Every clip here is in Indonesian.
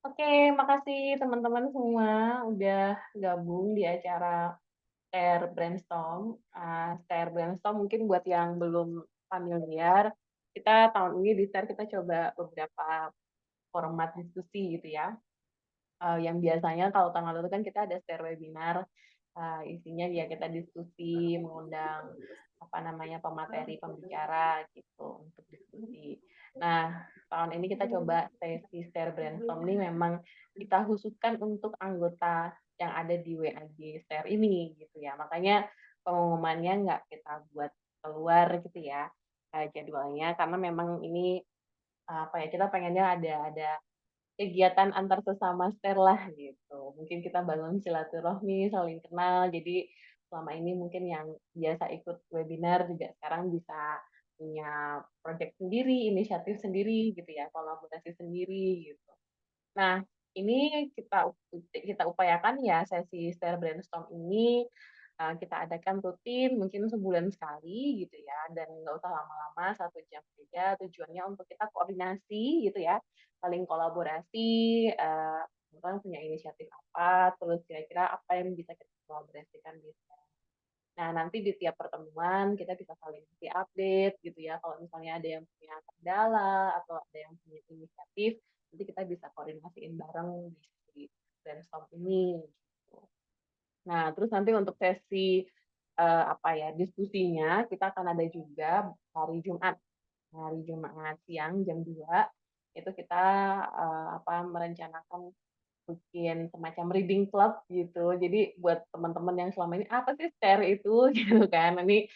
Oke, makasih teman-teman semua udah gabung di acara Stare Brainstorm. Stare Brainstorm mungkin buat yang belum familiar, kita tahun ini di Stare kita coba beberapa format diskusi gitu ya. Yang biasanya kalau tahun lalu kan kita ada Stare Webinar, isinya ya kita diskusi, mengundang apa namanya pemateri, pembicara gitu untuk diskusi. Nah, tahun ini kita coba sesi share brainstorm ini memang kita khususkan untuk anggota yang ada di WAG share ini gitu ya. Makanya pengumumannya nggak kita buat keluar gitu ya jadwalnya karena memang ini apa ya kita pengennya ada kegiatan antar sesama share lah gitu. Mungkin kita bangun silaturahmi, saling kenal. Jadi selama ini mungkin yang biasa ikut webinar juga sekarang bisa punya project sendiri, inisiatif sendiri gitu ya, kolaborasi sendiri gitu. Nah, ini kita upayakan ya sesi share brainstorm ini kita adakan rutin mungkin sebulan sekali gitu ya dan nggak usah lama-lama 1 jam saja tujuannya untuk kita koordinasi gitu ya saling kolaborasi teman punya inisiatif apa terus kira-kira apa yang bisa kita kolaborasikan di nah nanti di tiap pertemuan kita bisa saling kasih update gitu ya kalau misalnya ada yang punya kendala atau ada yang punya inisiatif nanti kita bisa koordinasiin bareng di brainstorm ini gitu. Nah, terus nanti untuk sesi apa ya diskusinya kita akan ada juga hari Jumat. Hari Jumat siang jam 2 itu kita apa merencanakan bikin semacam reading club gitu. Jadi buat teman-teman yang selama ini apa sih share itu gitu kan. Ini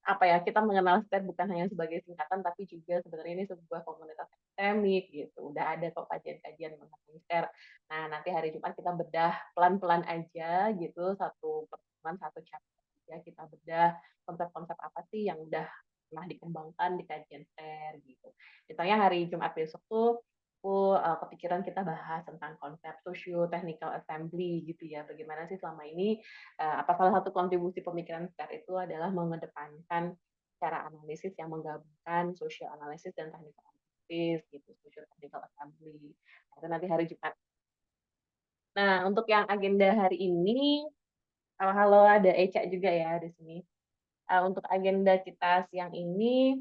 apa ya kita mengenal STEM bukan hanya sebagai singkatan tapi juga sebenarnya ini sebuah komunitas akademik gitu udah ada kok kajian-kajian mengenai STEM. Nah nanti hari Jumat kita bedah pelan-pelan aja gitu satu pertemuan satu chapter aja kita bedah konsep-konsep apa sih yang udah pernah dikembangkan di kajian STEM gitu. Misalnya hari Jumat besok tuh aku kepikiran kita bahas tentang konsep socio-technical assembly gitu ya. Bagaimana sih selama ini apa salah satu kontribusi pemikiran STAR itu adalah mengedepankan cara analisis yang menggabungkan social analysis dan technical analysis gitu, social technical assembly. Nah, itu nanti hari Jumat. Nah, untuk yang agenda hari ini, halo ada Eca juga ya di sini. Untuk agenda kita siang ini,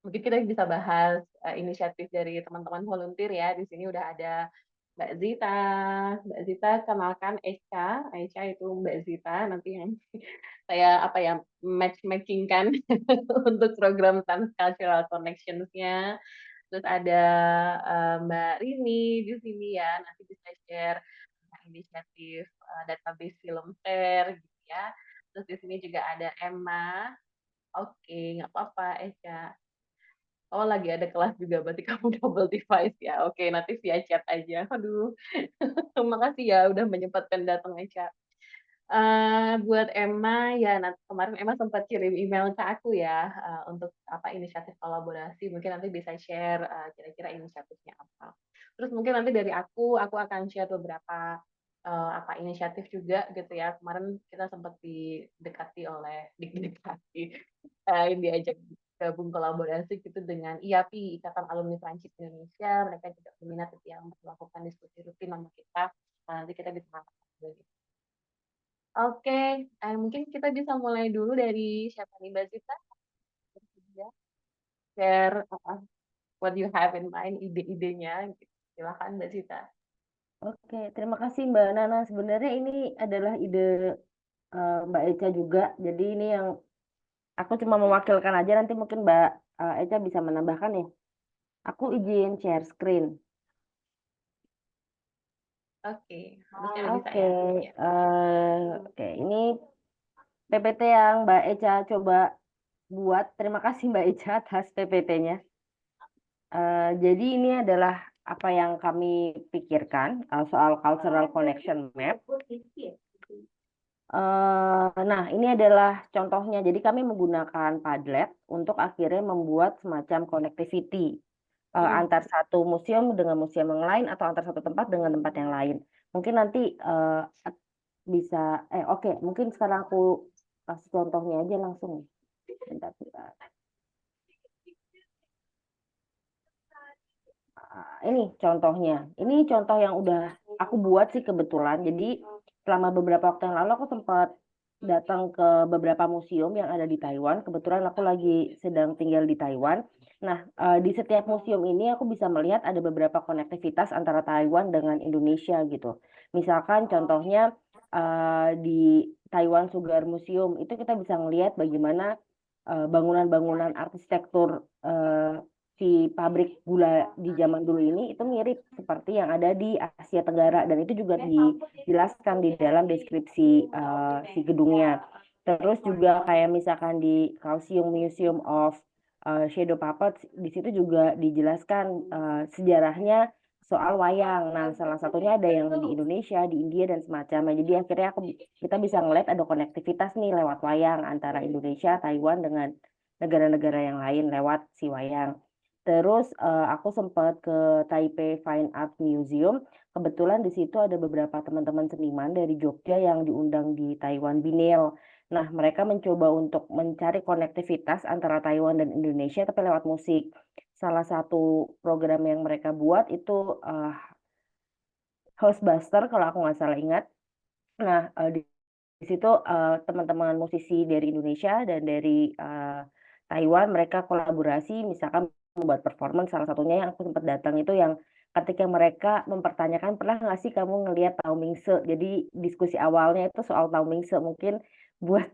mungkin kita bisa bahas inisiatif dari teman-teman volunteer ya. Di sini udah ada Mbak Zita. Mbak Zita kenalkan Eca. Eca itu Mbak Zita nanti yang saya apa ya matchmaking kan untuk program Transcultural Connections-nya. Terus ada Mbak Rini di sini ya, nanti bisa share inisiatif database film share gitu ya. Terus di sini juga ada Emma. Oke, nggak apa-apa, Eca. Oh, lagi ada kelas juga, berarti kamu double device ya. Oke, nanti via chat aja. Aduh, terima kasih ya udah menyempatkan datang, Eca. Buat Emma ya nanti kemarin Emma sempat kirim email ke aku ya untuk apa inisiatif kolaborasi mungkin nanti bisa share kira-kira inisiatifnya apa terus mungkin nanti dari aku akan share beberapa apa inisiatif juga gitu ya kemarin kita sempat didekati oleh didekati diajak gabung kolaborasi gitu dengan IAPI Ikatan Alumni Prancis Indonesia mereka juga berminat gitu ya untuk melakukan diskusi rutin sama kita nanti kita bisa ngangkat gitu. Oke, mungkin kita bisa mulai dulu dari siapa nih, Mbak Zita? Share what you have in mind, ide-idenya. Gitu. Silakan, Mbak Zita. Oke, terima kasih Mbak Nana. Sebenarnya ini adalah ide Mbak Eca juga. Jadi ini yang aku cuma mewakilkan aja. Nanti mungkin Mbak Eca bisa menambahkan ya. Aku izin share screen. Oke, harusnya udah bisa Oke, ya. Ya. oke. Ini PPT yang Mbak Eca coba buat. Terima kasih Mbak Eca atas PPT-nya. Jadi ini adalah apa yang kami pikirkan soal cultural connection map. Nah, ini adalah contohnya. Jadi kami menggunakan Padlet untuk akhirnya membuat semacam connectivity antar satu museum dengan museum yang lain atau antar satu tempat dengan tempat yang lain. Mungkin nanti bisa, oke, mungkin sekarang aku kasih contohnya aja langsung. Bentar, bentar. ini contohnya. Ini contoh yang udah aku buat sih kebetulan. Jadi selama beberapa waktu yang lalu aku sempat datang ke beberapa museum yang ada di Taiwan. Kebetulan aku lagi sedang tinggal di Taiwan. Nah, di setiap museum ini aku bisa melihat ada beberapa konektivitas antara Taiwan dengan Indonesia gitu. Misalkan contohnya di Taiwan Sugar Museum itu kita bisa melihat bagaimana bangunan-bangunan arsitektur si pabrik gula di zaman dulu ini itu mirip seperti yang ada di Asia Tenggara dan itu juga dijelaskan di dalam deskripsi si gedungnya. Terus juga kayak misalkan di Kaohsiung Museum of Shadow Puppets di situ juga dijelaskan sejarahnya soal wayang. Nah, salah satunya ada yang di Indonesia, di India dan semacamnya. Jadi akhirnya kita bisa ngeliat ada konektivitas nih lewat wayang antara Indonesia, Taiwan dengan negara-negara yang lain lewat si wayang. Terus aku sempat ke Taipei Fine Art Museum. Kebetulan di situ ada beberapa teman-teman seniman dari Jogja yang diundang di Taiwan Biennale. Nah, mereka mencoba untuk mencari konektivitas antara Taiwan dan Indonesia tapi lewat musik. Salah satu program yang mereka buat itu Housebuster kalau aku nggak salah ingat. Nah, di situ teman-teman musisi dari Indonesia dan dari Taiwan mereka kolaborasi misalkan membuat performance salah satunya yang aku sempat datang itu yang ketika mereka mempertanyakan pernah nggak sih kamu ngelihat Tao Mingse? Jadi diskusi awalnya itu soal Tao Mingse mungkin buat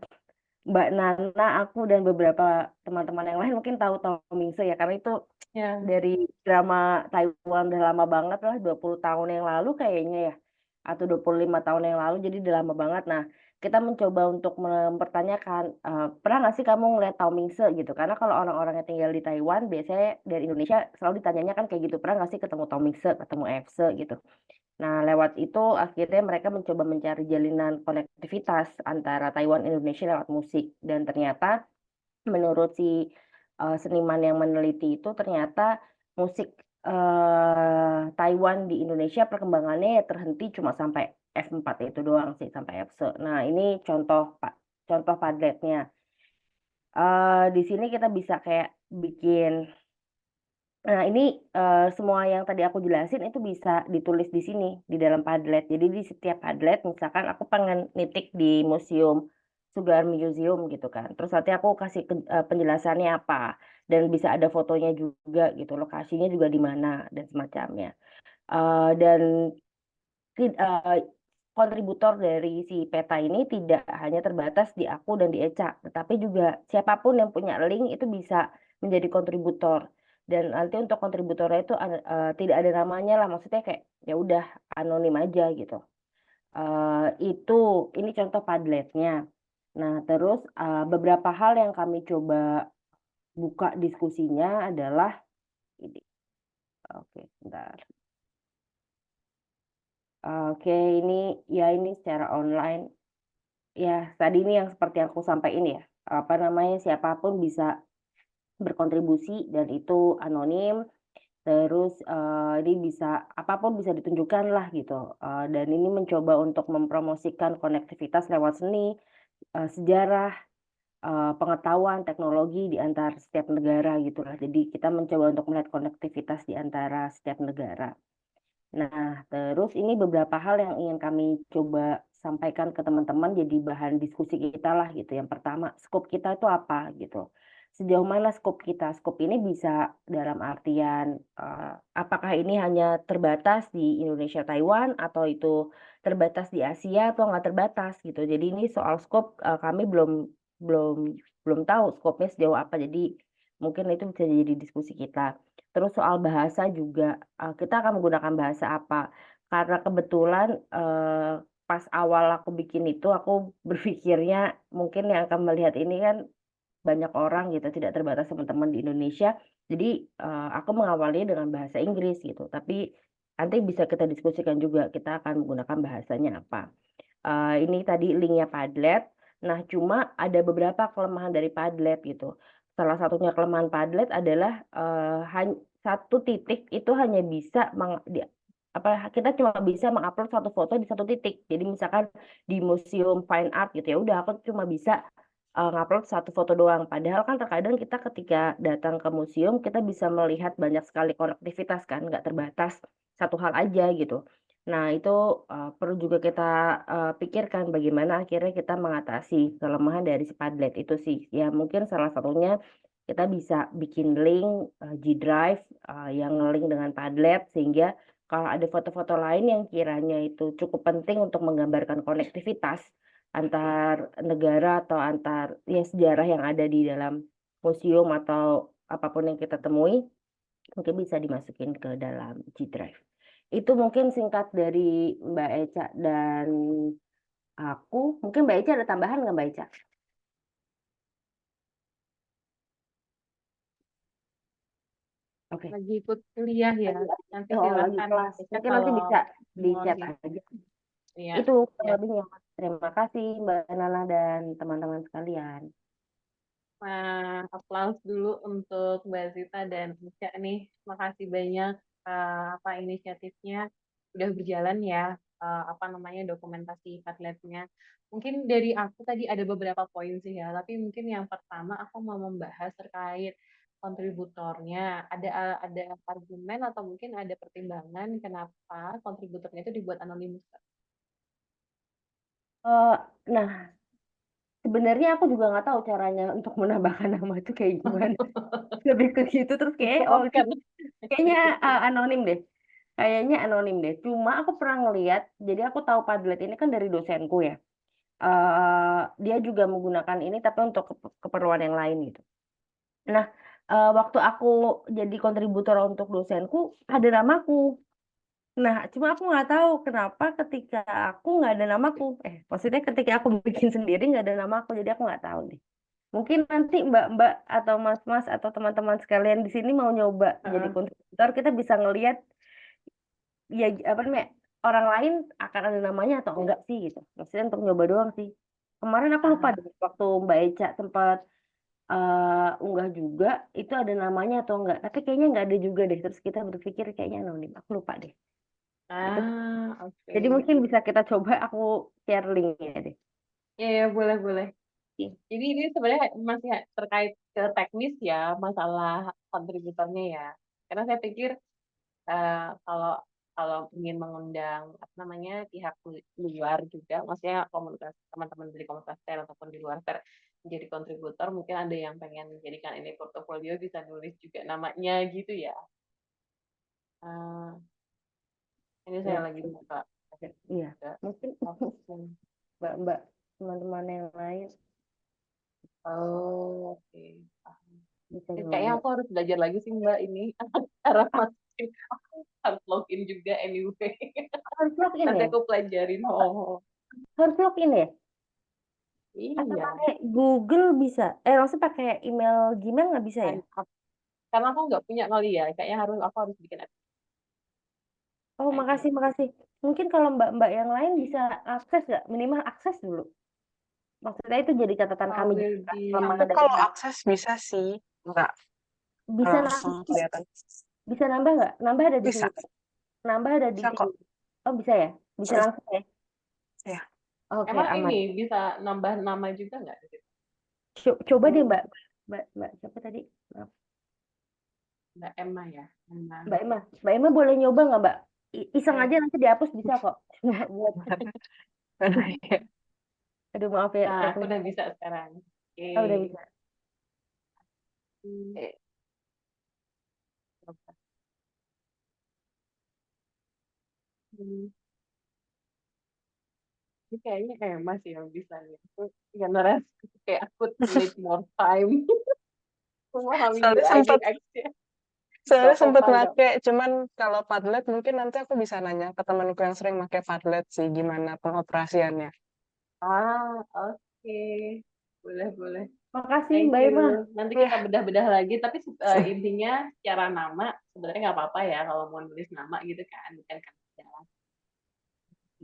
Mbak Nana, aku dan beberapa teman-teman yang lain mungkin tahu Tao Mingse ya karena itu Ya. dari drama Taiwan udah lama banget lah 20 tahun yang lalu kayaknya ya atau 25 tahun yang lalu jadi udah lama banget. Nah, kita mencoba untuk mempertanyakan pernah nggak sih kamu ngeliat Tao Mingse gitu karena kalau orang-orang yang tinggal di Taiwan biasanya dari Indonesia selalu ditanyanya kan kayak gitu pernah nggak sih ketemu Tao Mingse ketemu EFSE gitu. Nah, lewat itu akhirnya mereka mencoba mencari jalinan konektivitas antara Taiwan dan Indonesia lewat musik dan ternyata menurut si seniman yang meneliti itu ternyata musik Taiwan di Indonesia perkembangannya ya terhenti cuma sampai F4 itu doang sih sampai F-se. Nah, ini contoh Padletnya. Di sini kita bisa kayak bikin. Nah, ini semua yang tadi aku jelasin itu bisa ditulis di sini di dalam Padlet. Jadi di setiap Padlet misalkan aku pengen nitik di museum Sugar Museum gitu kan. Terus nanti aku kasih penjelasannya apa dan bisa ada fotonya juga gitu, lokasinya juga di mana dan semacamnya. Dan kontributor dari si peta ini tidak hanya terbatas di aku dan di Eca, tetapi juga siapapun yang punya link itu bisa menjadi kontributor. Dan nanti untuk kontributornya itu tidak ada namanya lah, maksudnya kayak ya udah anonim aja gitu. Itu ini contoh Padletnya. Nah, terus beberapa hal yang kami coba buka diskusinya adalah ini. Oke, bentar. Oke, ini secara online. Ya, tadi ini yang seperti aku sampaikan ya, apa namanya, siapapun bisa berkontribusi dan itu anonim, terus, ini bisa apapun bisa ditunjukkan lah gitu, dan ini mencoba untuk mempromosikan konektivitas lewat seni, sejarah, pengetahuan, teknologi di antara setiap negara gitulah. Jadi kita mencoba untuk melihat konektivitas di antara setiap negara. Nah, terus ini beberapa hal yang ingin kami coba sampaikan ke teman-teman jadi bahan diskusi kita lah gitu. Yang pertama, skop kita itu apa gitu. Sejauh mana skop kita? Skop ini bisa dalam artian apakah ini hanya terbatas di Indonesia Taiwan atau itu terbatas di Asia atau nggak terbatas gitu. Jadi ini soal skop kami belum belum tahu skopnya sejauh apa. Jadi mungkin itu bisa jadi diskusi kita. Terus soal bahasa juga, kita akan menggunakan bahasa apa. Karena kebetulan, pas awal aku bikin itu, aku berpikirnya mungkin yang akan melihat ini kan banyak orang gitu, tidak terbatas teman-teman di Indonesia. Jadi, aku mengawali dengan bahasa Inggris gitu, tapi nanti bisa kita diskusikan juga, kita akan menggunakan bahasanya apa. Ini tadi linknya Padlet. Nah, cuma ada beberapa kelemahan dari Padlet gitu. Salah satunya kelemahan Padlet adalah, satu titik itu hanya bisa kita cuma bisa mengupload satu foto di satu titik. Jadi misalkan di Museum Fine Art gitu, ya udah aku cuma bisa ngupload satu foto doang. Padahal kan terkadang kita ketika datang ke museum kita bisa melihat banyak sekali konektivitas kan, nggak terbatas satu hal aja gitu. Nah itu perlu juga kita pikirkan bagaimana akhirnya kita mengatasi kelemahan dari si Padlet itu sih. Ya mungkin salah satunya kita bisa bikin link G Drive yang link dengan Padlet sehingga kalau ada foto-foto lain yang kiranya itu cukup penting untuk menggambarkan konektivitas antar negara atau antar ya sejarah yang ada di dalam museum atau apapun yang kita temui, mungkin bisa dimasukin ke dalam G Drive. Itu mungkin singkat dari Mbak Eca dan aku. Mungkin Mbak Eca ada tambahan nggak Mbak Eca? Oke. Lagi ikut kuliah ya. Nanti Oh, lagi silahkan kelas. Eca Mungkin nanti kalau bisa di mau chat gitu. aja. Iya, Itu kurang ya. lebihnya. Terima kasih Mbak Nana dan teman-teman sekalian. Nah, aplaus dulu untuk Mbak Zita dan Eca nih. Makasih banyak apa inisiatifnya udah berjalan ya. Apa namanya dokumentasi Padletnya. Mungkin dari aku tadi ada beberapa poin sih ya, tapi mungkin yang pertama aku mau membahas terkait kontributornya. Ada argumen atau mungkin ada pertimbangan kenapa kontributornya itu dibuat anonim. Eh, nah, sebenarnya aku juga nggak tahu caranya untuk menambahkan nama itu kayak gimana. Lebih ke gitu terus kayak oh ini Disebabkan. kayaknya anonim deh. Kayaknya anonim deh. Cuma aku pernah ngeliat, jadi aku tahu Padlet ini kan dari dosenku ya. Dia juga menggunakan ini tapi untuk keperluan yang lain gitu. Nah, waktu aku jadi kontributor untuk dosenku ada namaku. Nah, cuma aku nggak tahu kenapa ketika aku nggak ada namaku. Maksudnya ketika aku bikin sendiri nggak ada namaku, jadi aku nggak tahu nih. Mungkin nanti Mbak-Mbak atau Mas-Mas atau teman-teman sekalian di sini mau nyoba jadi Heeh. kontributor, kita bisa ngelihat ya apa namanya orang lain akan ada namanya atau enggak sih gitu. Maksudnya untuk nyoba doang sih. Kemarin aku lupa Aha. deh waktu Mbak Eca sempat unggah juga itu ada namanya atau enggak. Tapi kayaknya enggak ada juga deh. Terus kita berpikir kayaknya anonim. Aku lupa deh. Itu jadi Oke. mungkin bisa kita coba aku share linknya deh. Ya, ya, boleh, boleh. Iya. Jadi ini sebenarnya masih terkait ke teknis ya, masalah kontributornya ya. Karena saya pikir kalau kalau ingin mengundang apa namanya pihak luar juga, maksudnya komunitas teman-teman dari komunitas TER ataupun di luar TER menjadi kontributor, mungkin ada yang pengen menjadikan ini portofolio bisa nulis juga namanya gitu ya. Eh, ini saya Ya, lagi buka iya. juga Mungkin option. Mbak-mbak teman-teman yang lain Oh, oke. Paham. bisa Kayaknya nyoba. aku harus belajar lagi sih Mbak ini cara masukin. Aku harus login juga anyway. Harus login Nanti ya? aku pelajarin. Oh, Harus login ya? Atau iya. pakai Google bisa? Maksudnya pakai email Gmail nggak bisa ya? Sign up. Karena aku nggak punya kali ya. Kayaknya aku harus bikin Oh, aja. makasih, makasih. Mungkin kalau mbak-mbak yang lain bisa akses nggak? Minimal akses dulu. Maksudnya itu jadi catatan kami Sambil juga. di Selama Aku ada kalau akses bisa sih, nggak bisa langsung nambah, kelihatan. bisa nambah nggak? Nambah ada di Bisa, sini. Nambah ada di bisa sini. kok. Oh, bisa ya? Bisa Mm, langsung ya? ya, Oke, emang aman. ini bisa nambah nama juga nggak di situ? Coba deh, Mbak. Mbak, siapa tadi? Maaf. Mbak Emma ya. Emma. Mbak Emma. Mbak Emma boleh nyoba nggak, Mbak? Iseng Eh, aja nanti dihapus bisa kok. Cuma buat, aduh maaf ya, Nah, aku teknis. udah bisa sekarang. Oke. Oh, udah bisa. Hmm, Ini kayaknya Emma sih yang bisa nih. Aku generasi kayak aku need more time memahami soalnya UI sempat UX-nya. Gak soalnya sempat apa-apa, gak. make, cuman kalau Padlet mungkin nanti aku bisa nanya ke temanku yang sering make Padlet sih gimana pengoperasiannya. Oke. Boleh, boleh. Makasih, Thank Mbak you. Emma. Nanti kita Ya, bedah-bedah lagi. Tapi intinya secara nama sebenarnya nggak apa-apa ya kalau mau nulis nama gitu kan. Bukan kan jalan.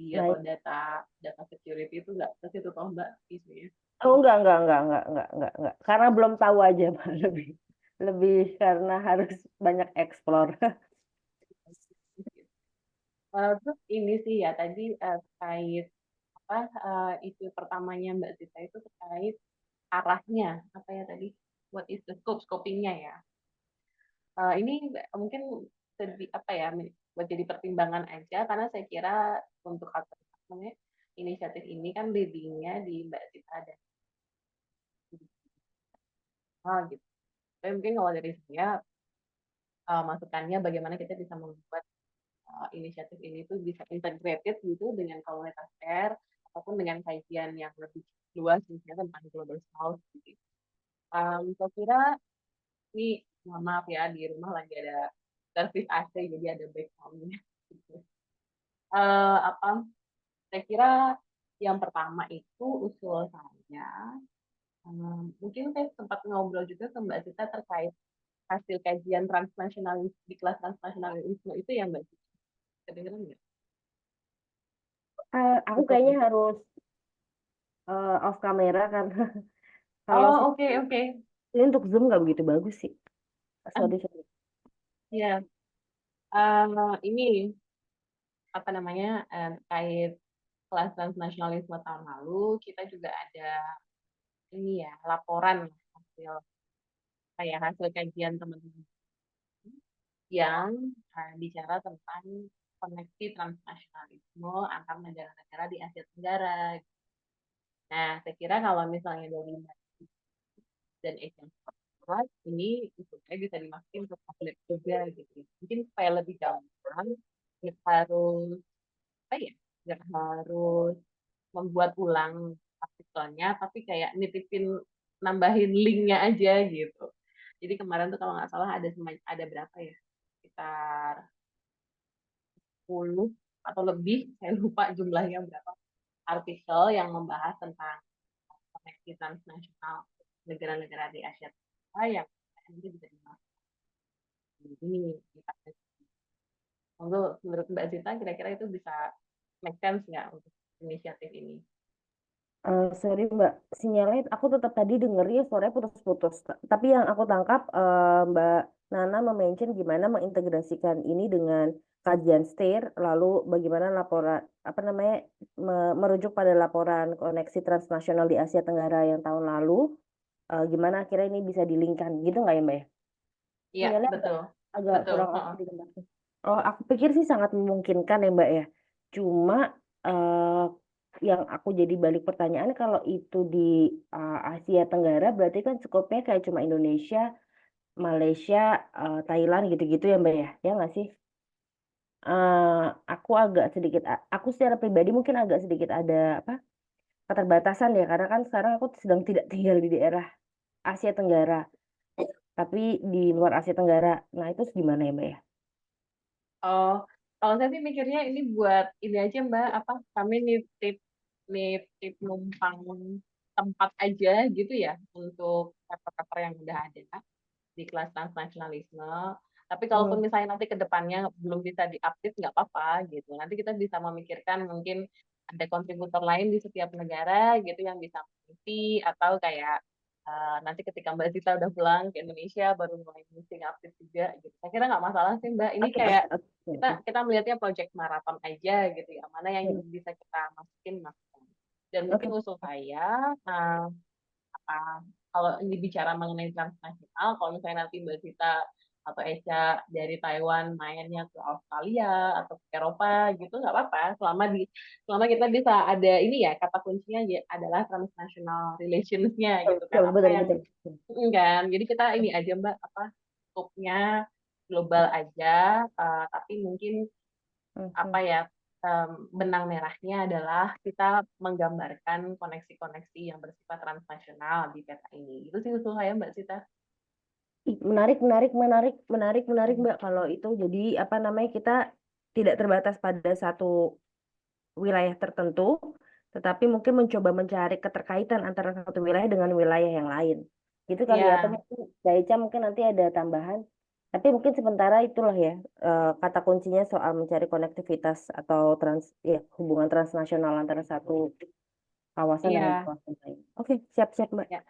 Atau Baik. data data security itu nggak ke situ toh Mbak isunya. Oh, enggak. Karena belum tahu aja, Mbak. Lebih karena harus banyak explore. Terus ini sih ya tadi terkait apa isu pertamanya Mbak Zita itu terkait arahnya apa ya tadi? What is the scopingnya ya? Ini mungkin apa ya buat jadi pertimbangan aja karena saya kira untuk namanya inisiatif ini kan leadingnya di Mbak Citra dan gitu. Tapi mungkin kalau dari saya masukannya bagaimana kita bisa membuat inisiatif ini tuh bisa integrated gitu dengan komunitas care ataupun dengan kajian yang lebih luas misalnya tentang global south gitu. Saya kira ini mohon maaf ya di rumah lagi ada servis AC jadi ada background-nya. Gitu. Apa? Saya kira yang pertama itu usul saya, mungkin saya sempat ngobrol juga ke Mbak Cita terkait hasil kajian transnasionalis di kelas transnasionalisme itu ya Mbak Cita. Kedengeran nggak? Aku kayaknya harus off kamera karena kalau Oh, oke, oke. ini untuk Zoom nggak begitu bagus sih. Sorry. Ya, ini apa namanya terkait kelas transnasionalisme tahun lalu kita juga ada ini ya laporan hasil kayak hasil kajian teman-teman yang bicara tentang koneksi transnasionalisme antar negara-negara di Asia Tenggara. Nah, saya kira kalau misalnya dari dan Asian Sport ini saya bisa dimasukin ke tablet juga gitu. Mungkin supaya lebih gampang, nggak harus apa ya, nggak harus membuat ulang artikelnya, tapi kayak nitipin nambahin linknya aja gitu. Jadi kemarin tuh kalau nggak salah ada berapa ya? Sekitar 10 atau lebih, saya lupa jumlahnya berapa artikel yang membahas tentang koneksi transnasional negara-negara di Asia Tenggara yang nanti bisa dimasuk ini. Menurut Mbak Zita kira-kira itu bisa make sense nggak untuk inisiatif ini? Sorry Mbak, sinyalnya aku tetap tadi dengernya suaranya putus-putus. Tapi yang aku tangkap Mbak Nana mention gimana mengintegrasikan ini dengan kajian STIR, lalu bagaimana laporan apa namanya merujuk pada laporan koneksi transnasional di Asia Tenggara yang tahun lalu, gimana akhirnya ini bisa dilingkan gitu nggak ya Mbak ya? Iya, Sinyalnya agak betul. agak Betul. kurang oke di tempatku. Oh, aku pikir sih sangat memungkinkan ya Mbak ya. Cuma eh, yang aku jadi balik pertanyaan kalau itu di Asia Tenggara berarti kan skopnya kayak cuma Indonesia, Malaysia, Thailand gitu-gitu ya Mbak ya. Ya nggak sih? Eh, aku agak sedikit, aku secara pribadi mungkin agak sedikit ada apa keterbatasan ya karena kan sekarang aku sedang tidak tinggal di daerah Asia Tenggara, tapi di luar Asia Tenggara. Nah itu gimana ya Mbak ya? Oh, kalau saya sih mikirnya ini buat ini aja Mbak, apa kami nitip numpang tempat aja gitu ya untuk paper-paper yang udah ada di kelas transnasionalisme. Tapi kalaupun Hmm. misalnya nanti ke depannya belum bisa diupdate nggak apa-apa gitu. Nanti kita bisa memikirkan mungkin ada kontributor lain di setiap negara gitu yang bisa mengisi atau kayak nanti ketika Mbak Zita udah pulang ke Indonesia baru mulai mesti update juga gitu. Saya kira nggak masalah sih Mbak. Ini Oke, kayak oke, kita oke. kita melihatnya project maraton aja gitu ya. Mana yang Hmm. bisa kita masukin masukin. Dan mungkin Oke. usul saya apa kalau ini bicara mengenai transnasional, kalau misalnya nanti Mbak Zita atau Echa dari Taiwan mainnya ke Australia atau ke Eropa gitu nggak apa-apa selama kita bisa ada ini ya kata kuncinya adalah transnational relations-nya gitu kan Betul, apa betul, yang betul. kan jadi kita ini aja Mbak apa skopnya global aja tapi mungkin apa Mhm. ya benang merahnya adalah kita menggambarkan koneksi-koneksi yang bersifat transnasional di peta ini. Itu sih usul saya Mbak Sita. Ih, menarik, menarik, menarik, menarik, menarik, Mbak. Kalau itu jadi apa namanya kita tidak terbatas pada satu wilayah tertentu, tetapi mungkin mencoba mencari keterkaitan antara satu wilayah dengan wilayah yang lain. Gitu kali ya. Atau Ya, mungkin Daica mungkin nanti ada tambahan. Tapi mungkin sementara itulah ya kata kuncinya soal mencari konektivitas atau hubungan transnasional antara satu kawasan dengan iya, kawasan lain. Oke, siap-siap, Mbak. ya.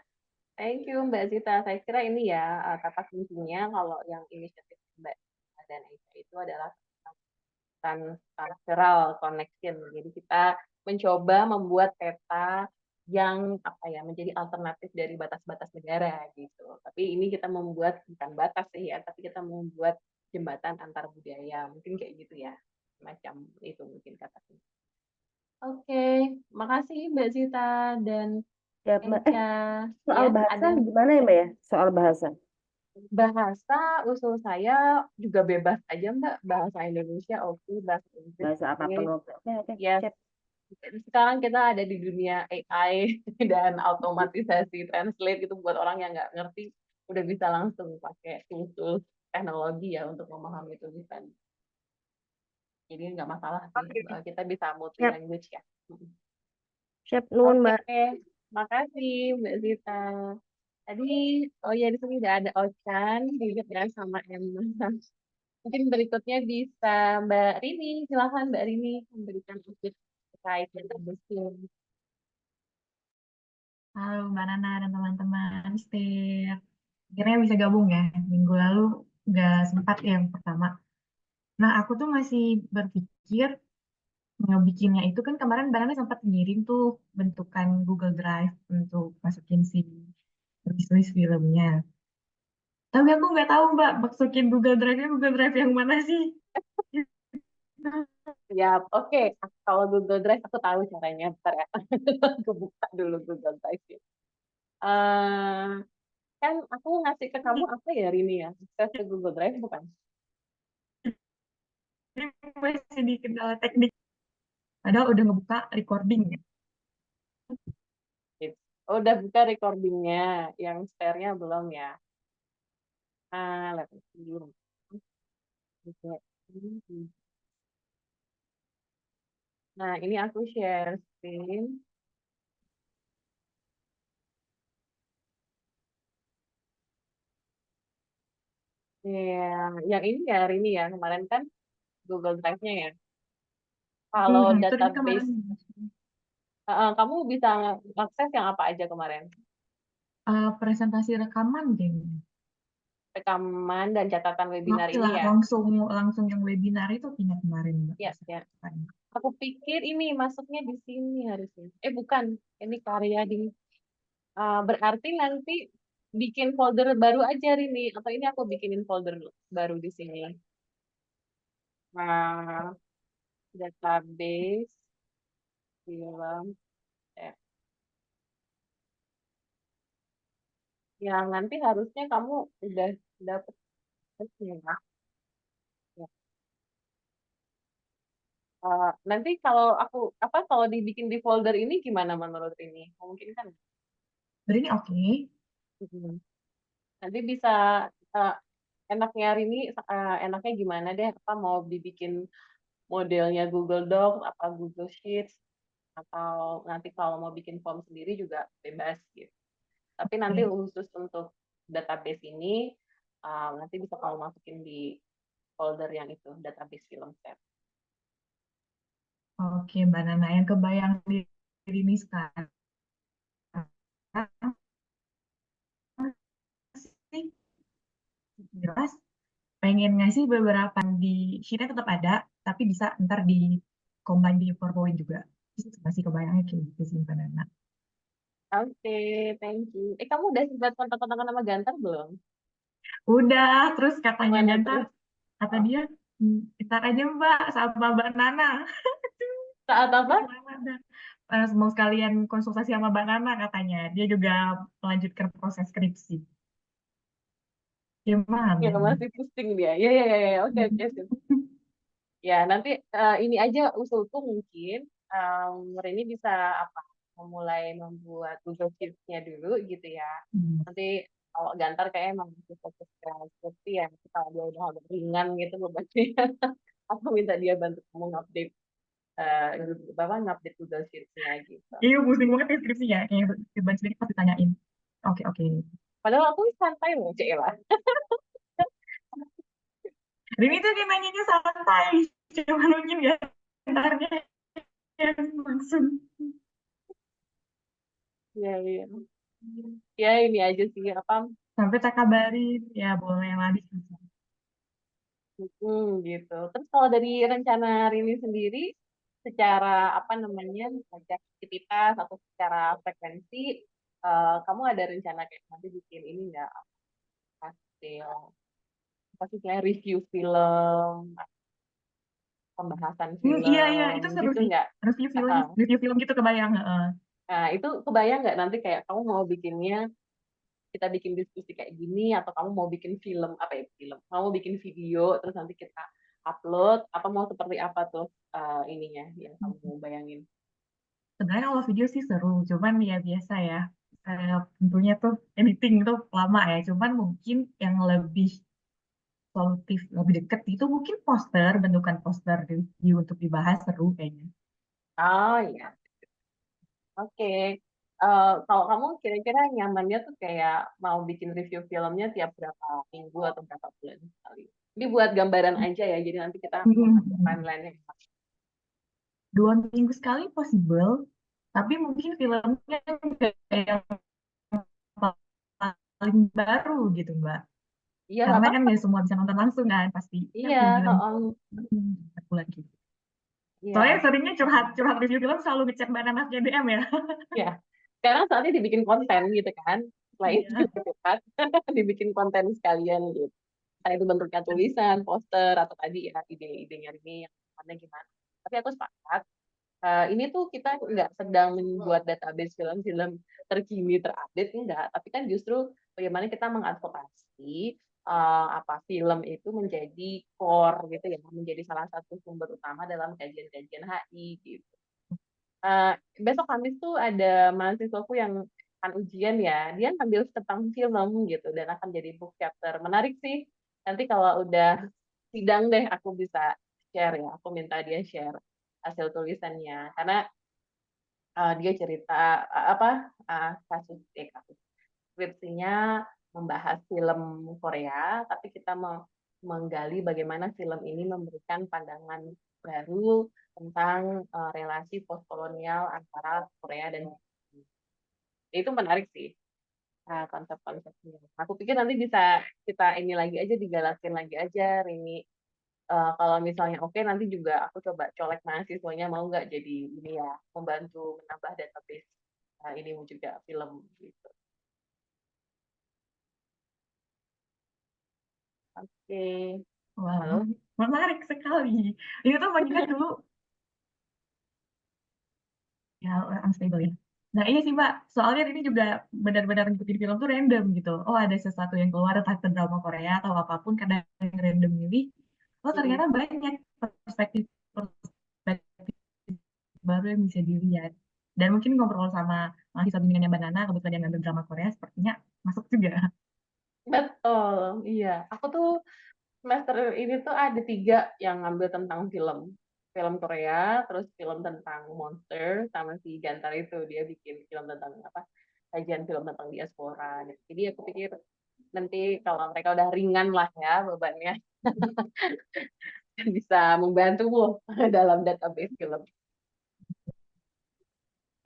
Thank you Mbak Sita. Saya kira ini ya kata kuncinya kalau yang inisiatif Mbak Sita dan Aisyah itu adalah transcultural connection. Jadi kita mencoba membuat peta yang apa ya menjadi alternatif dari batas-batas negara gitu. Tapi ini kita membuat bukan batas sih ya, tapi kita membuat jembatan antar budaya. Mungkin kayak gitu ya. Macam itu mungkin katanya. Oke, makasih Mbak Zita dan Ya, Mbak. Enca. Soal Ya, bahasa ada gimana ya, Mbak ya? Soal bahasa. bahasa usul saya juga bebas aja Mbak. Bahasa Indonesia oke, bahasa Inggris Bahasa apapun. oke. Oke, Yes, sip. sekarang kita ada di dunia AI dan automatisasi translate itu buat orang yang nggak ngerti udah bisa langsung pakai tools teknologi ya untuk memahami tulisan. Jadi nggak masalah sih, Oke. kita bisa multi Siap, language ya. siap, nuhun, Oke, Mbak. makasih Mbak Zita. Tadi, oh ya di sini udah ada Ochan, juga ya sama Emma. Mungkin berikutnya bisa Mbak Rini, silakan Mbak Rini memberikan update terkait dengan museum. Halo Mbak Nana dan teman-teman STIR. Akhirnya bisa gabung ya. Minggu lalu nggak sempat ya yang pertama. Nah, aku tuh masih berpikir ngebikinnya itu kan kemarin Mbak Nana sempat ngirim tuh bentukan Google Drive untuk masukin si tulis filmnya. Tapi aku nggak tahu Mbak, masukin Google Drive-nya Google Drive yang mana sih? Ya, oke. Kalau Google Drive aku tahu caranya. Bentar ya. Aku buka dulu Google Drive ya. Eh, kan aku ngasih ke kamu apa ya Rini ya? Akses ke Google Drive bukan? Ini masih di kendala teknik. Padahal udah ngebuka recording ya. Gitu. Oh, udah buka recordingnya. Yang share-nya belum ya? Let me see. Nah, ini aku share screen. Ya, yang ini ya Rini ya. Kemarin kan Google Drive-nya ya. Kalau Itu dia kemarin database, kamu bisa akses yang apa aja kemarin? presentasi rekaman deh. Rekaman dan catatan webinar ini Lah, ya. langsung yang webinar itu punya kemarin Mbak. Ya, ya. Aku pikir ini masuknya di sini harusnya. Bukan. Ini karya di. Berarti nanti bikin folder baru aja Rini. Atau ini aku bikinin folder baru di sini. Nah, database, film, eh. Yang nanti harusnya kamu udah dapet aksesnya. Ya. Nanti kalau aku kalau dibikin di folder ini gimana menurut ini? Mungkin kan? Berarti ini oke. Nanti bisa eh, enaknya Rini enaknya gimana deh? Apa mau dibikin modelnya Google Docs, apa Google Sheets, atau nanti kalau mau bikin form sendiri juga bebas gitu. Tapi nanti khusus untuk database ini nanti bisa kamu masukin di folder yang itu database film set. Oke, Mbak Nana, yang kebayang di ini sekarang sih jelas pengen ngasih beberapa di sheetnya tetap ada, tapi bisa ntar di combine di PowerPoint juga. Masih kebayangnya kayak gitu sih, Mbak Nana. Oke, thank you. Kamu udah sempat kontak-kontakan sama Gantar belum? Udah, terus katanya Gimana Gantar, tuh? kata Oh, dia, ntar aja Mbak, sama Mbak Nana. saat apa? Gimana dah? Mau sekalian konsultasi sama Mbak Nana katanya. Dia juga melanjutkan proses skripsi. Gimana? Ya masih pusing dia. Ya, ya, ya, ya. Oke, oke, sip. Ya, nanti ini aja usulku mungkin Rini bisa apa memulai membuat Google Sheets-nya dulu gitu ya. Hmm. Nanti kalau Gantar kayak emang masih fokus ke skripsi ya. Nanti kalau dia udah agak ringan gitu bebannya, aku minta dia bantu kamu ngupdate ngupdate Google Sheets-nya gitu. Iya, pusing banget ya skripsinya. Kayak beban sendiri pasti tanyain. Oke, oke. Padahal aku santai loh, Cek lah. Rini tuh kayak nanyanya santai. Cuma mungkin ya, entarnya yang langsung. Ya, ya. Ya ini aja sih apa Sampai tak kabarin. Ya, boleh lah. gitu. Terus kalau dari rencana Rini sendiri secara apa namanya, secara aktivitas atau secara frekuensi, kamu ada rencana kayak nanti bikin ini nggak, hasil apa sih kayak review film, pembahasan Iya iya film itu seru gitu sih. nggak? Ah, Review film gitu kebayang. Heeh. nah, itu kebayang nggak nanti kayak kamu mau bikinnya, kita bikin diskusi kayak gini, atau kamu mau bikin film, apa ya film, kamu mau bikin video, terus nanti kita upload, atau mau seperti apa tuh ininya yang kamu mau bayangin? Sebenarnya kalau video sih seru, cuman ya biasa ya. Tentunya tuh editing itu lama ya. Cuman mungkin yang lebih solutif, lebih deket itu mungkin poster, bentukan poster review untuk dibahas seru kayaknya. Oh ya, oke. Kalau kamu kira-kira nyamannya tuh kayak mau bikin review filmnya tiap berapa minggu atau berapa bulan sekali? Ini buat gambaran aja ya, jadi nanti kita mengatur Hmm. timeline-nya. 2 minggu sekali possible, tapi mungkin filmnya nggak yang paling baru gitu Mbak. Iya, nggak Karena kan apa-apa. nggak semua bisa nonton langsung kan, pasti kan Iya, film-film heeh. bulan gitu. Soalnya Iya, seringnya curhat review film selalu ngechat Mbak Nana DM ya. iya. Sekarang saatnya dibikin konten gitu kan. Selain Iya. gitu kan, dibikin konten sekalian gitu. Entah itu bentuknya tulisan, poster, atau tadi ya ide-idenya ini yang mana gimana. Tapi aku sepakat, ini tuh kita nggak sedang membuat database film-film terkini terupdate, enggak, tapi kan justru bagaimana kita mengadvokasi apa film itu menjadi core gitu ya, menjadi salah satu sumber utama dalam kajian-kajian HI gitu. Eh, Besok Kamis tuh ada mahasiswaku yang akan ujian ya, dia ngambil tentang film gitu dan akan jadi book chapter. Menarik sih. Nanti kalau udah sidang deh aku bisa share ya, aku minta dia share hasil tulisannya karena dia cerita apa kasus skripsinya membahas film Korea, tapi kita menggali bagaimana film ini memberikan pandangan baru tentang relasi postkolonial antara Korea dan Jepang. Itu menarik sih konsep-konsepnya. Aku pikir nanti bisa kita ini lagi aja, digalakin lagi aja, Rini. Kalau misalnya oke, nanti juga aku coba colek mahasiswanya mau nggak jadi ini ya, membantu menambah database ini juga film gitu. Oke. Wow, Halo. menarik sekali. Itu tuh mengingat dulu ya unstable ya. Nah iya sih Mbak, soalnya ini juga benar-benar ngikutin film tuh random gitu. Oh ada sesuatu yang keluar entah itu drama Korea atau apapun kadang random milih. Oh Mm-mm. ternyata banyak perspektif baru yang bisa dilihat. Dan mungkin ngobrol sama mahasiswa bimbingannya Mbak Nana, kebetulan yang ngambil drama Korea, sepertinya masuk juga. Betul, iya. Aku tuh semester ini tuh ada 3 yang ngambil tentang film. Film Korea, terus film tentang monster, sama si Gantar itu. Dia bikin film tentang apa, kajian film tentang diaspora. Jadi aku pikir nanti kalau mereka udah ringan lah ya bebannya, bisa membantumu dalam database film.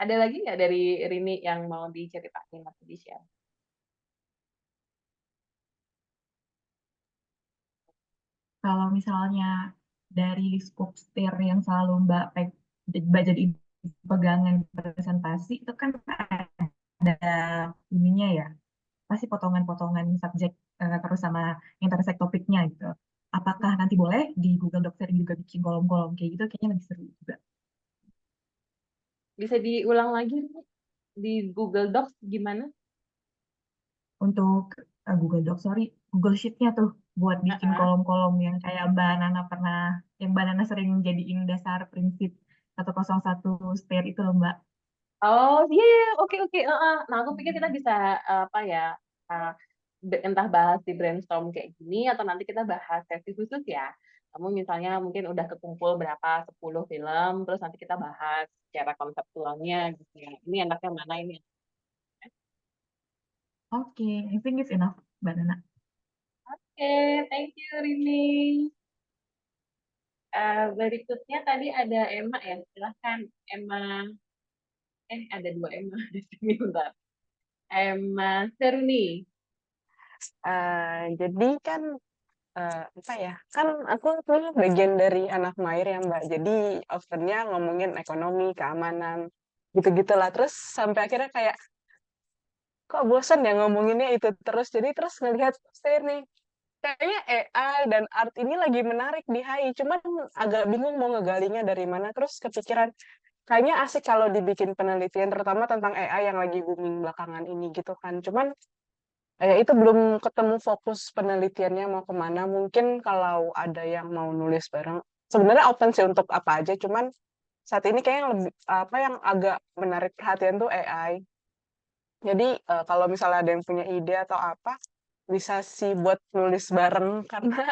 Ada lagi nggak dari Rini yang mau diceritain atau di-share? Kalau misalnya dari scope STIR yang selalu Mbak jadi pegangan presentasi, itu kan ada ininya ya, pasti potongan-potongan subjek terus sama intersect topiknya gitu. Apakah nanti boleh di Google Docs sharing juga bikin kolom-kolom kayak gitu? Kayaknya lebih seru juga. Bisa diulang lagi di Google Docs gimana? Untuk Google Docs, sorry, Google Sheet-nya tuh buat bikin Uh-uh. kolom-kolom yang kayak Mbak Nana pernah, yang Mbak Nana sering jadiin dasar prinsip 101 STIR itu loh Mbak. Oh iya, iya, oke oke. Nah aku pikir kita bisa apa ya, uh, entah bahas di brainstorm kayak gini atau nanti kita bahas sesi khusus ya. Kamu misalnya mungkin udah kekumpul berapa 10 film, terus nanti kita bahas secara konseptualnya gitu ya. Ini enaknya mana ini? Oke, I think it's enough, Mbak Nana. Oke, thank you Rini. Berikutnya tadi ada Emma ya, silahkan Emma. Ada 2 Emma di sini, bentar. Emma Seruni. Jadi kan apa ya, kan aku tuh bagian dari anak Mair ya Mbak, jadi often-nya ngomongin ekonomi, keamanan, gitu-gitulah. Terus sampai akhirnya kayak, kok bosan ya ngomonginnya itu terus. Jadi terus ngelihat saya nih, kayaknya AI dan art ini lagi menarik di HI, cuman agak bingung mau ngegalinya dari mana. Terus kepikiran, kayaknya asik kalau dibikin penelitian, terutama tentang AI yang lagi booming belakangan ini gitu kan. Cuman ya itu belum ketemu fokus penelitiannya mau kemana. Mungkin kalau ada yang mau nulis bareng, sebenarnya open sih untuk apa aja. Cuman saat ini kayak yang lebih apa yang agak menarik perhatian tuh AI. Jadi kalau misalnya ada yang punya ide atau apa, bisa sih buat nulis bareng karena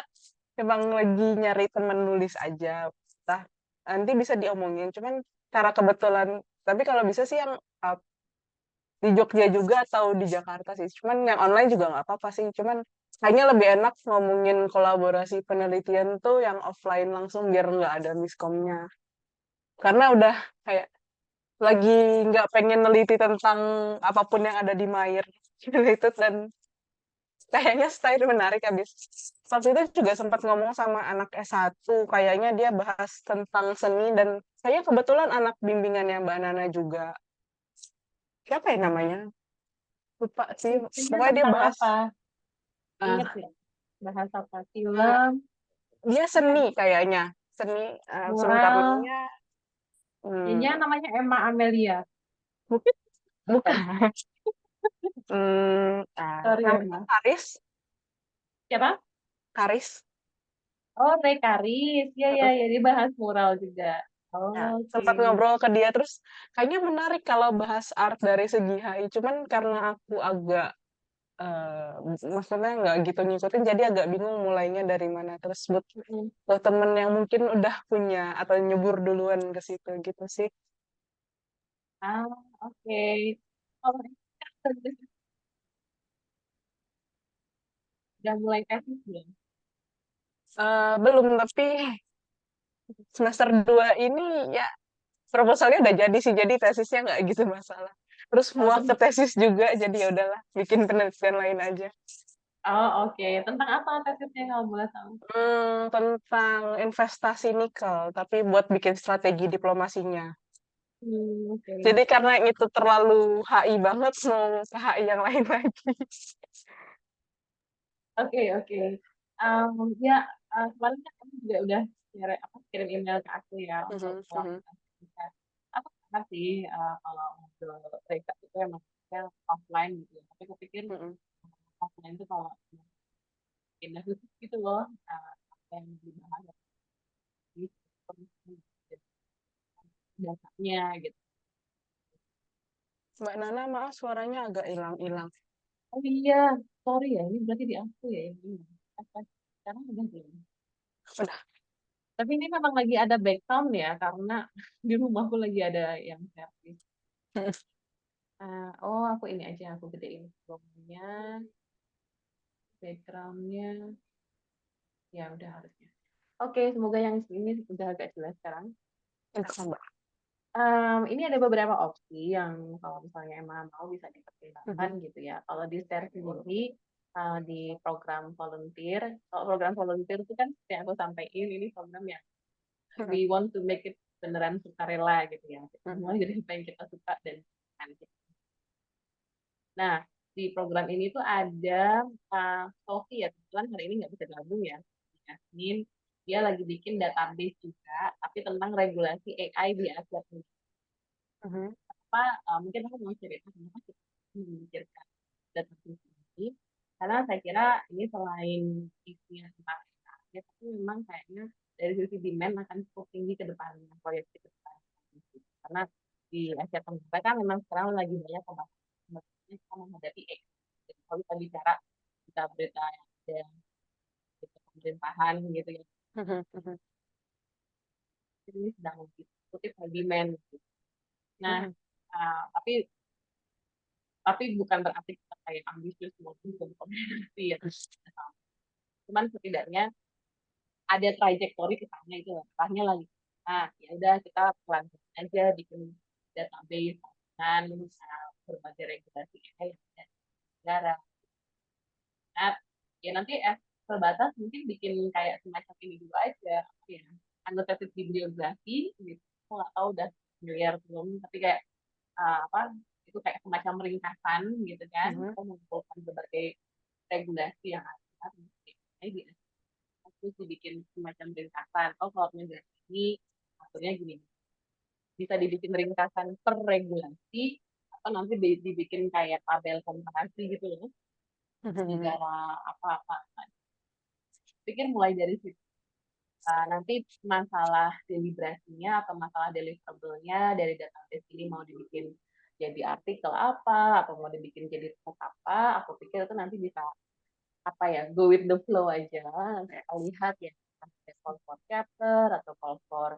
emang lagi nyari temen nulis aja. Nah, nanti bisa diomongin. Cuman cara kebetulan. Tapi kalau bisa sih yang di Jogja juga atau di Jakarta sih. Cuman yang online juga nggak apa-apa sih. Cuman kayaknya lebih enak ngomongin kolaborasi penelitian tuh yang offline langsung biar nggak ada miskomnya. Karena udah kayak lagi nggak pengen neliti tentang apapun yang ada di Mayer gitu dan kayaknya style menarik habis. Waktu itu juga sempat ngomong sama anak S1, kayaknya dia bahas tentang seni dan kayaknya kebetulan anak bimbingannya Mbak Nana juga. Siapa ya namanya? Lupa sih. Skripsinya Pokoknya dia tentang bahas apa? Ingat eh, ya? Bahas apa? eh, Film, dia seni kayaknya. Seni sebentar mural, namanya kayaknya hmm, namanya Emma Amelia. mungkin bukan. Bukan. Sorry Namanya Emma. Karis, Siapa? Karis. Oh, Ray Karis. Ya, ya, Mm, ya. Dia bahas mural juga. ya, Oh, oke. sempat ngobrol ke dia terus kayaknya menarik kalau bahas art dari segi HI. Cuman karena aku agak maksudnya nggak gitu ngikutin jadi agak bingung mulainya dari mana terus Mm-mm. buat temen yang mungkin udah punya atau nyebur duluan ke situ gitu sih. Ah, oke. Oh, ini kan udah mulai tesis belum? Belum tapi semester 2 ini ya proposalnya udah jadi sih jadi tesisnya nggak gitu masalah terus Oh, muat ke tesis juga jadi ya udahlah bikin penelitian lain aja. oh, oke. Tentang apa tesisnya kalau boleh tahu? Tentang investasi nikel tapi buat bikin strategi diplomasinya. Oke. Jadi karena itu terlalu HI banget, mau ke HI yang lain lagi. Oke, oke. Ya, kemarin kan kamu juga udah kirim email ke aku ya untuk Mhm, kalau mhm, bisa. Aku pernah sih kalau ngobrol mereka itu emang kita offline gitu ya. Tapi aku pikir mhm. offline itu kalau pindah khusus gitu loh, apa yang dibahas di dasarnya gitu. Mbak Nana, maaf suaranya agak hilang-hilang. Oh iya, sorry ya, ini berarti di aku ya yang ini. Sekarang udah belum. Udah. Tapi ini memang lagi ada background ya, karena di rumahku lagi ada yang servis. Oh, aku ini aja, aku gedein volumenya, backgroundnya, ya udah harusnya. Oke, semoga yang ini udah agak jelas sekarang. Insya Mbak. Ini ada beberapa opsi yang kalau misalnya emang mau bisa dipertimbangkan Mhm, gitu ya. Kalau di share sendiri di program volunteer, kalau program volunteer itu kan seperti yang aku sampaikan ini program yang mhm, we want to make it beneran sukarela gitu ya. mhm, Semua dari apa yang kita suka dan kan. Nah, di program ini tuh ada Sofi ya, kebetulan hari ini nggak bisa gabung ya. Yasmin, dia lagi bikin database juga, tapi tentang regulasi AI di Asia Tenggara. mhm, Apa, mungkin aku mau cerita kenapa kita memikirkan database ini, karena saya kira ini selain isinya tentang AI, tapi memang kayaknya dari sisi demand akan cukup tinggi ke depannya, proyek ke depan. Karena di Asia Tenggara kan memang sekarang lagi banyak pembahasan kita menghadapi AI. Jadi kalau kita bicara berita-berita yang ada di pemerintahan gitu ya, mhm, mhm, ini sedang kutip demand. Gitu. Nah, mhm, tapi bukan berarti kita kayak ambisius mau berkomunikasi ya. Cuman setidaknya ada trajektori ke sana itu arahnya lagi. Nah, ya udah kita pelan aja bikin database dengan berbagai regulasi yang ada di negara. Nah, ya nanti terbatas mungkin bikin kayak semacam ini dulu aja ya, annotated bibliografi gitu. Aku nggak tahu udah familiar belum, tapi kayak apa itu kayak semacam ringkasan gitu kan, Mhm. aku mengumpulkan berbagai regulasi yang ada. Jadi terus dibikin semacam ringkasan, oh kalau regulasi ini aturnya gini, bisa dibikin ringkasan per regulasi atau nanti dibikin kayak tabel komparasi gitu loh, Mhm. negara apa-apa. Pikir mulai dari situ. Nanti masalah deliberasinya atau masalah deliverable-nya dari database ini mau dibikin jadi artikel apa atau mau dibikin jadi teks apa, aku pikir itu nanti bisa apa ya, go with the flow aja. Saya lihat ya, ada call for chapter atau call for,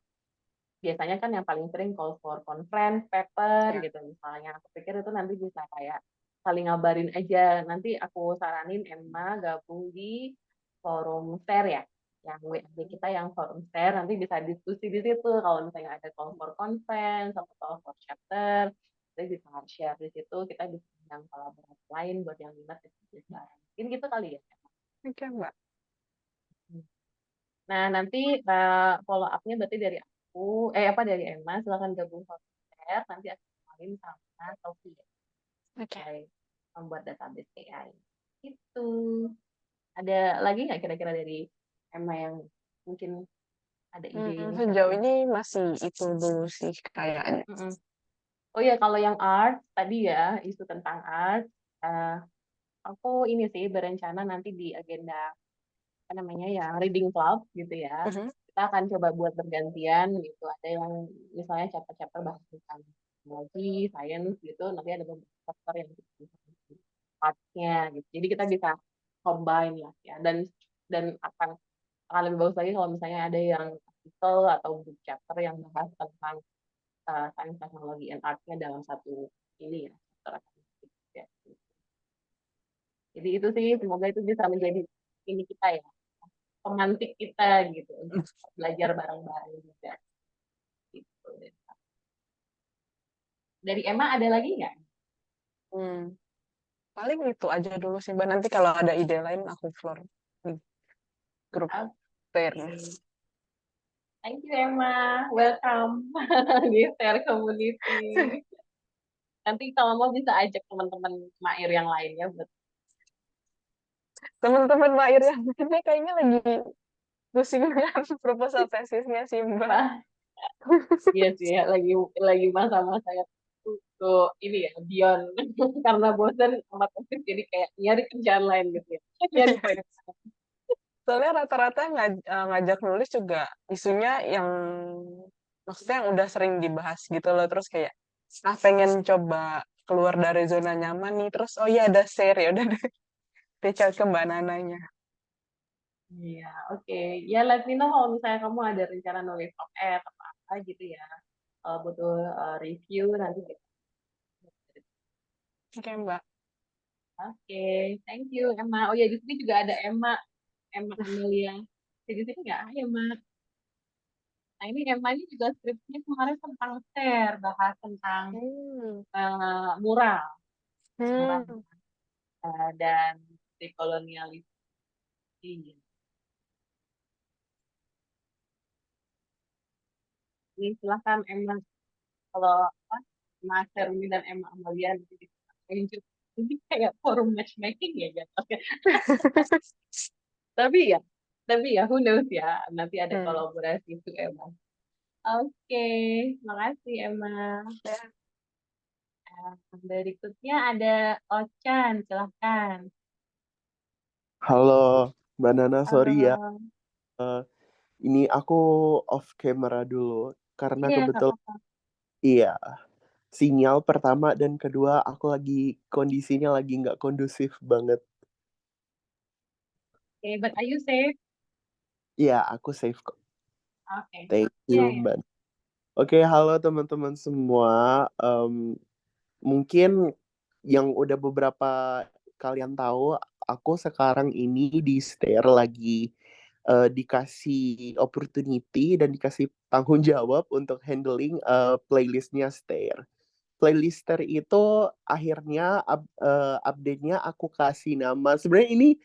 biasanya kan yang paling sering call for conference paper Ya. gitu misalnya. Aku pikir itu nanti bisa kayak saling ngabarin aja. Nanti aku saranin Emma gabung di forum share ya, yang WA kita yang forum share, nanti bisa diskusi di situ. Kalau misalnya ada call for conference atau call for chapter, kita bisa share di situ. Kita bisa yang kolaborasi lain buat yang minat bisa. Mungkin gitu kali ya. Oke, Mbak. Nah, nanti follow up-nya berarti dari aku, apa dari Emma, silakan gabung share, nanti aku kenalin sama Sophie ya, Oke. baik membuat database AI. Itu. Ada lagi nggak kira-kira dari Emma yang mungkin ada ide Sejauh inisiatif? ini masih itu dulu sih kayaknya. Mm-mm. Oh ya, kalau yang art tadi ya, isu tentang art, eh, aku ini sih berencana nanti di agenda apa namanya ya, reading club gitu ya. Mhm. Kita akan coba buat bergantian gitu. Ada yang misalnya chapter-chapter bahas tentang teknologi, science gitu. Nanti ada beberapa chapter yang artnya gitu. Jadi kita bisa combine lah ya. Dan akan lebih bagus lagi kalau misalnya ada yang artikel atau book chapter yang bahas tentang sains teknologi and artnya dalam satu ini ya. Chapter akademik ya. Jadi itu sih semoga itu bisa menjadi ini kita ya, pemantik kita gitu untuk belajar bareng-bareng juga gitu. Dari Emma ada lagi nggak? Hmm. Paling itu aja dulu sih, Mbak. Nanti kalau ada ide lain aku floor di grup pair. Oke. Thank you Emma, welcome di share community. Nanti kalau mau bisa ajak teman-teman Mair yang lainnya buat Teman-teman Mbak Ira, ini kayaknya lagi pusing dengan proposal tesisnya sih, Mbak. apa? Iya sih ya, lagi masa-masa yang tuh ini ya, Dion karena bosan sama tesis jadi kayak nyari kerjaan lain gitu ya. Nyari Iya. Soalnya rata-rata ngajak nulis juga isunya yang maksudnya yang udah sering dibahas gitu loh. Terus kayak, pengen coba keluar dari zona nyaman nih. Terus, oh iya ada share, ya udah deh. Reach out ke Mbak Nananya. Iya, oke. Ya, let me know kalau misalnya kamu ada rencana nulis op-ed atau apa gitu ya. Kalau butuh review nanti kita. Oke, Mbak. Oke, thank you Emma. Oh ya, di sini juga ada Emma Amelia. Di sini nggak? Hai Emma. Nah ini Emma ini juga skripsinya kemarin tentang share, bahas tentang Hmm. mural, mural Hmm. dan dekolonialisme. Ini silahkan Emma, kalau apa, Mas Hermi dan Emma Amalia nanti bisa lanjut. Ini kayak forum matchmaking ya jatuhnya. Tapi ya, who knows ya, nanti ada Hmm. kolaborasi itu Emma. Oke, makasih Emma. Ya. Berikutnya ada Ochan, silahkan. Halo, Mbak Nana, sorry ya. Halo. Eh, ini aku off camera dulu karena Iya, nggak kebetulan apa-apa. iya sinyal pertama dan kedua aku kondisinya lagi nggak kondusif banget. Okay, but are you safe? Iya, aku safe kok. Oke. Thank Iya, you, ya. Mbak. Oke, halo teman-teman semua. Mungkin yang udah beberapa kalian tahu, aku sekarang ini di Stair lagi dikasih opportunity dan dikasih tanggung jawab untuk handling playlistnya Stair. Playlister itu akhirnya update-nya aku kasih nama. Sebenarnya ini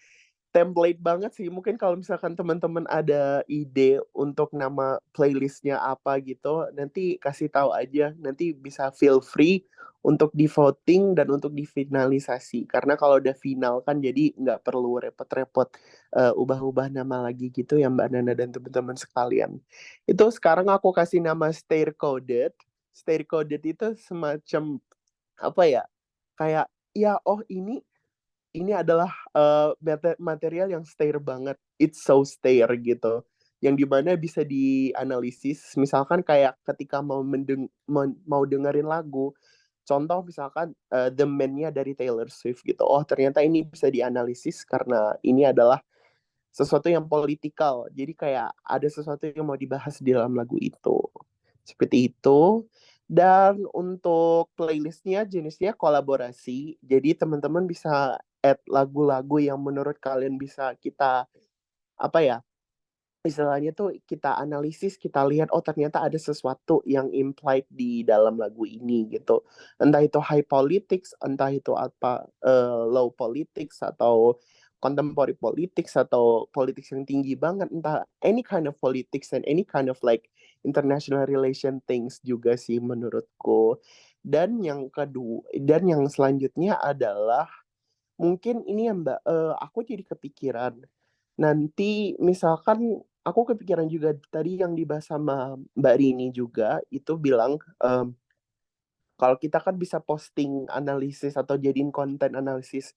template banget sih. Mungkin kalau misalkan teman-teman ada ide untuk nama playlistnya apa gitu, nanti kasih tahu aja. Nanti bisa feel free untuk di voting dan untuk difinalisasi. Karena kalau udah final kan jadi nggak perlu repot-repot ubah-ubah nama lagi gitu ya Mbak Nana dan teman-teman sekalian. Itu sekarang aku kasih nama Stair Coded. Stair Coded itu semacam apa ya? Kayak ya oh ini adalah material yang stair banget. It's so stair gitu. Yang dimana bisa dianalisis. Misalkan kayak ketika mau dengerin lagu. Contoh misalkan The Man-nya dari Taylor Swift gitu. Oh ternyata ini bisa dianalisis karena ini adalah sesuatu yang politikal. Jadi kayak ada sesuatu yang mau dibahas di dalam lagu itu. Seperti itu. Dan untuk playlistnya jenisnya kolaborasi. Jadi teman-teman bisa add lagu-lagu yang menurut kalian bisa kita apa ya istilahnya tuh kita analisis, kita lihat oh ternyata ada sesuatu yang implied di dalam lagu ini gitu. Entah itu high politics, entah itu apa low politics atau contemporary politics atau politics yang tinggi banget, entah any kind of politics and any kind of like international relation things juga sih menurutku. Dan yang selanjutnya adalah mungkin ini ya Mbak, aku jadi kepikiran nanti misalkan aku kepikiran juga tadi yang dibahas sama Mbak Rini juga itu bilang kalau kita kan bisa posting analisis atau jadiin konten analisis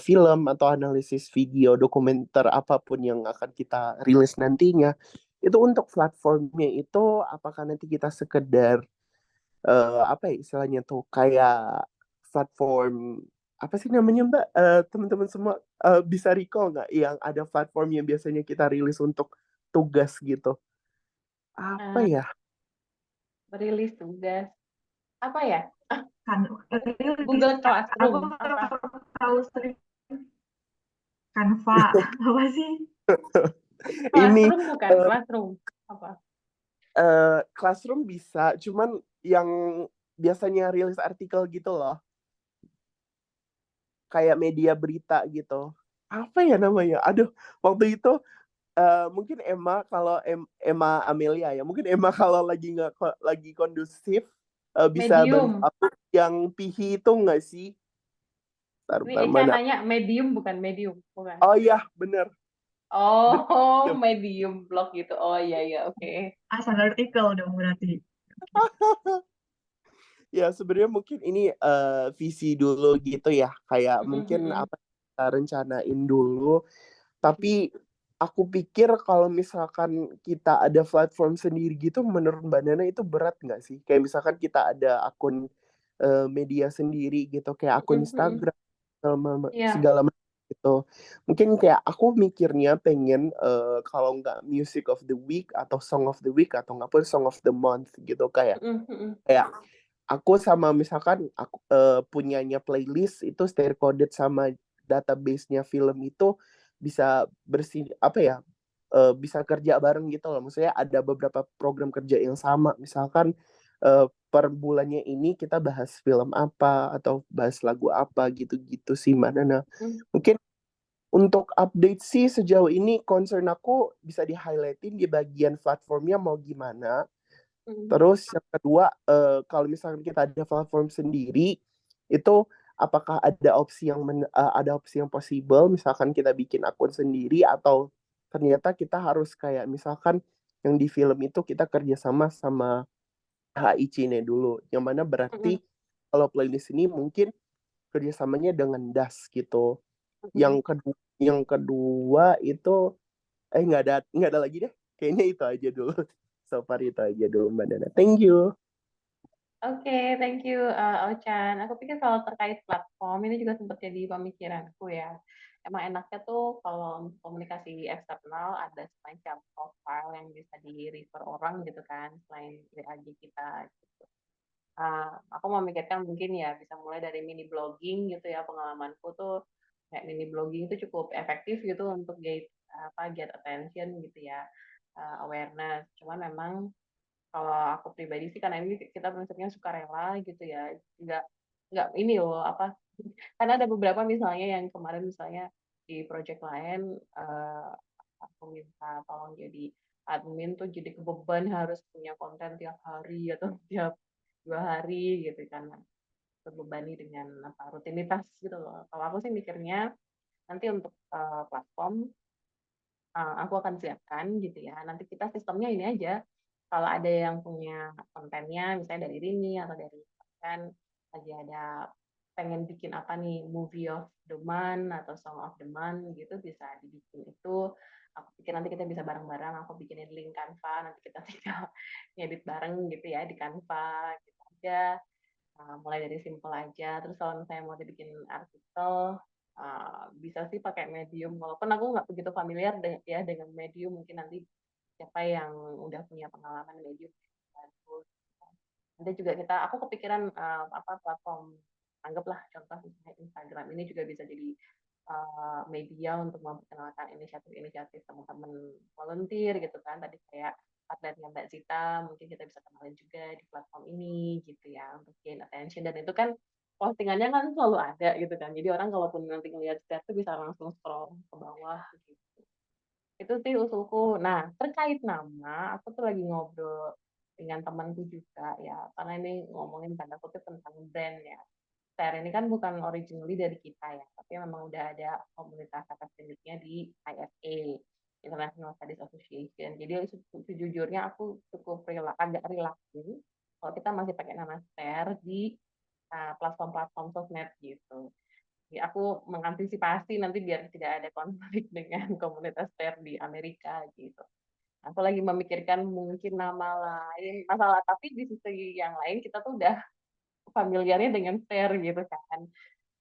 film atau analisis video dokumenter apapun yang akan kita rilis nantinya itu untuk platformnya itu apakah nanti kita sekedar apa ya istilahnya tuh kayak platform apa sih namanya Mbak? Teman-teman semua bisa recall nggak yang ada platform yang biasanya kita rilis untuk tugas gitu? Apa Eh, ya? Rilis tugas. Apa ya? Kan Google aku Classroom. Apa? tahu sering Canva apa sih? Ini Classroom bukan? Classroom. Apa? Classroom bisa, cuman yang biasanya rilis artikel gitu loh, kayak media berita gitu. Apa ya namanya? Aduh, waktu itu mungkin Emma kalau Emma Amelia ya mungkin Emma kalau lagi kondusif bisa bantu Medium. aku yang pihi itu nggak sih Ini bentar, Eca mana nanya medium bukan medium. Bukan. oh iya bener Oh, bener. medium blog gitu. Oh iya iya oke. Asal artikel dong berarti. Ya sebenarnya mungkin ini visi dulu gitu ya kayak mungkin Mhm. apa yang kita rencanain dulu tapi aku pikir kalau misalkan kita ada platform sendiri gitu menurut Mbak Nana itu berat nggak sih kayak misalkan kita ada akun media sendiri gitu kayak akun Mhm. Instagram Iya. segala macam gitu mungkin kayak aku mikirnya pengen kalau nggak music of the week atau song of the week atau nggak pun song of the month gitu Mhm. kayak aku sama misalkan aku punyanya playlist itu stereo coded sama database-nya film itu bisa bersih apa ya bisa kerja bareng gitu loh. Maksudnya ada beberapa program kerja yang sama. Misalkan per bulannya ini kita bahas film apa atau bahas lagu apa gitu-gitu sih Mbak Nana. Mhm. Mungkin untuk update sih sejauh ini concern aku bisa di-highlightin di bagian platformnya mau gimana. Mhm. Terus yang kedua, kalau misalkan kita ada platform sendiri, itu apakah ada opsi yang possible, misalkan kita bikin akun sendiri atau ternyata kita harus kayak misalkan yang di film itu kita kerjasama sama HIC-nya dulu, yang mana berarti Mhm. kalau playlist ini mungkin kerjasamanya dengan Das gitu. Mhm. Yang kedua itu nggak ada lagi deh. Kayaknya itu aja dulu. So far itu aja dulu Mbak Nana. Thank you. Oke, thank you, Ochan. Aku pikir kalau terkait platform ini juga sempat jadi pemikiranku ya. Emang enaknya tuh kalau untuk komunikasi eksternal ada semacam profile yang bisa di-refer orang gitu kan, selain WA kita gitu. Aku memikirkan mungkin ya bisa mulai dari mini blogging gitu ya, pengalamanku tuh kayak mini blogging itu cukup efektif gitu untuk get attention gitu ya, awareness. Cuman memang kalau aku pribadi sih karena ini kita prinsipnya sukarela gitu ya, nggak ini loh apa karena ada beberapa misalnya yang kemarin misalnya di project lain aku minta tolong jadi admin tuh jadi kebeban harus punya konten tiap hari atau tiap 2 hari gitu kan, terbebani dengan apa rutinitas gitu loh. Kalau aku sih mikirnya nanti untuk platform aku akan siapkan gitu ya. Nanti kita sistemnya ini aja. Kalau ada yang punya kontennya, misalnya dari Rini atau dari kan lagi ada pengen bikin apa nih, movie of the month atau song of the month gitu, bisa dibikin itu. Aku pikir nanti kita bisa bareng-bareng. Aku bikinin link Canva, nanti kita tinggal ngedit bareng gitu ya di Canva gitu aja. Mulai dari simple aja. Terus kalau misalnya mau dibikin artikel, bisa sih pakai Medium. Walaupun aku nggak begitu familiar ya dengan Medium, mungkin nanti siapa yang udah punya pengalaman Medium bagus. Nanti juga aku kepikiran apa platform, anggaplah contoh misalnya Instagram ini juga bisa jadi media untuk memperkenalkan inisiatif-inisiatif teman-teman volunteer gitu kan. Tadi kayak partnernya Mbak Zita, mungkin kita bisa kenalin juga di platform ini gitu ya, untuk gain attention. Dan itu kan postingannya kan selalu ada gitu kan. Jadi orang kalaupun nanti ngelihat stats itu bisa langsung scroll ke bawah gitu. Itu sih usulku. Nah, terkait nama, aku tuh lagi ngobrol dengan temanku juga ya, karena ini ngomongin tanda kutip tentang brand ya. Share ini kan bukan originally dari kita ya, tapi memang udah ada komunitas akademiknya di ISA, International Studies Association. Jadi sejujurnya aku cukup agak relaxing kalau kita masih pakai nama Share di platform-platform sosmed gitu. Jadi aku mengantisipasi nanti biar tidak ada konflik dengan komunitas Share di Amerika gitu. Aku lagi memikirkan mungkin nama lain, masalah tapi di sisi yang lain kita tuh udah familiarnya dengan Share gitu kan.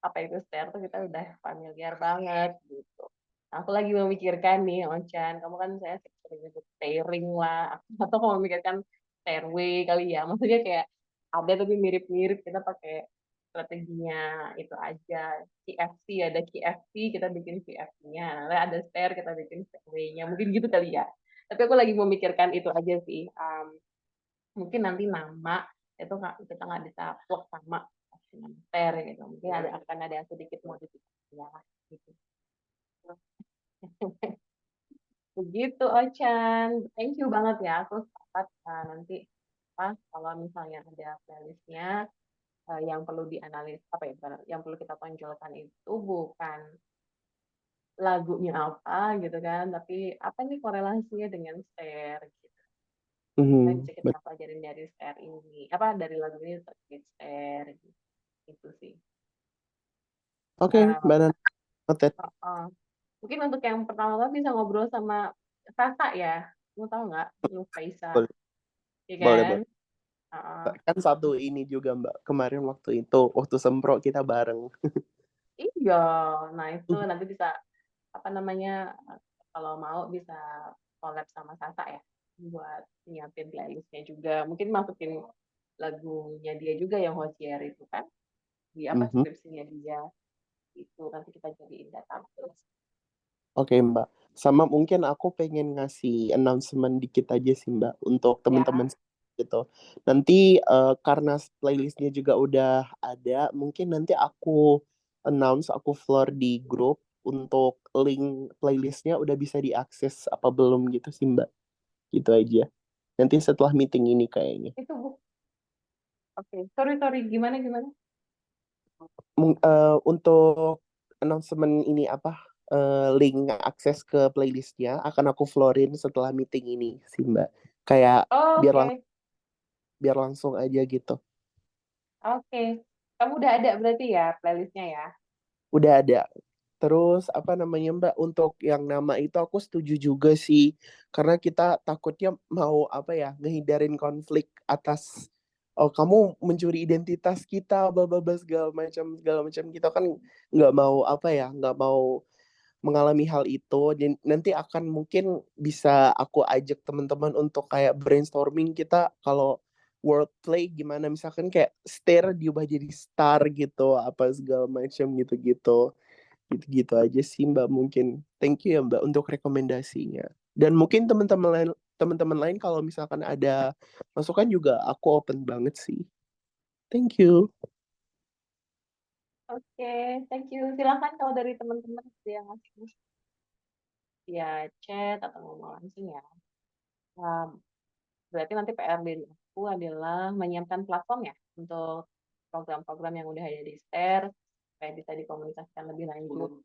Apa itu Share tuh kita udah familiar banget gitu. Nah, aku lagi memikirkan nih, Onchan, kamu kan saya sering nyebut sharing lah, atau kamu memikirkan stairway kali ya, maksudnya kayak ada tapi mirip-mirip, kita pakai strateginya itu aja. KFC, ada KFC, kita bikin KFC-nya, nah, ada stair, kita bikin stairway-nya, mungkin gitu kali ya. Tapi aku lagi memikirkan itu aja sih. Mungkin nanti nama itu kita nggak bisa plug sama stair gitu, mungkin akan ada sedikit modifikasinya gitu. Begitu, Ochan. Thank you banget ya. Aku sepakat nanti kalau misalnya ada playlistnya yang perlu dianalis, apa ya, yang perlu kita tonjolkan itu bukan lagunya apa gitu kan, tapi apa nih korelasinya dengan share gitu. Kita bisa kita pelajarin dari share ini, apa dari lagu ini terkait share gitu. Itu sih. Oke, Mbak Nana. Mungkin untuk yang pertama bisa ngobrol sama Sasa ya. Kamu tahu nggak? Lu Faisa. Boleh. Iya Boleh, kan? boleh. Kan satu ini juga Mbak, kemarin waktu sempro kita bareng. Iya, nah itu nanti bisa apa namanya, kalau mau bisa collab sama Sasa ya, buat nyiapin playlistnya juga. Mungkin masukin lagunya dia juga yang Hosier itu kan, di apa skripsinya dia. Itu nanti kita jadiin database. Oke Mbak, sama mungkin aku pengen ngasih announcement dikit aja sih Mbak, untuk teman-teman gitu. Nanti karena playlistnya juga udah ada, mungkin nanti aku floor di grup untuk link playlistnya udah bisa diakses apa belum gitu sih Mbak. Gitu aja. Nanti setelah meeting ini kayaknya. Itu Oke. Sorry, gimana? Untuk announcement ini link akses ke playlistnya akan aku floorin setelah meeting ini sih Mbak. Kayak biar langsung aja gitu. Oke. Kamu udah ada berarti ya playlistnya ya? Udah ada. Terus apa namanya Mbak, untuk yang nama itu aku setuju juga sih, karena kita takutnya mau ngehindarin konflik atas kamu mencuri identitas kita, segala macam kita kan nggak mau mengalami hal itu. Dan nanti akan mungkin bisa aku ajak teman-teman untuk kayak brainstorming kita kalau wordplay gimana, misalkan kayak stare diubah jadi star gitu, apa segala macam gitu-gitu. Gitu-gitu aja sih Mbak, mungkin. Thank you ya Mbak untuk rekomendasinya. Dan mungkin teman-teman lain kalau misalkan ada masukan juga aku open banget sih. Thank you. Oke, thank you. Silahkan kalau dari teman-teman ada yang ngasih via chat atau ngomong langsung ya. Um, Berarti nanti PR dari aku adalah menyiapkan platform ya untuk program-program yang udah ada di STER supaya bisa dikomunikasikan lebih lanjut.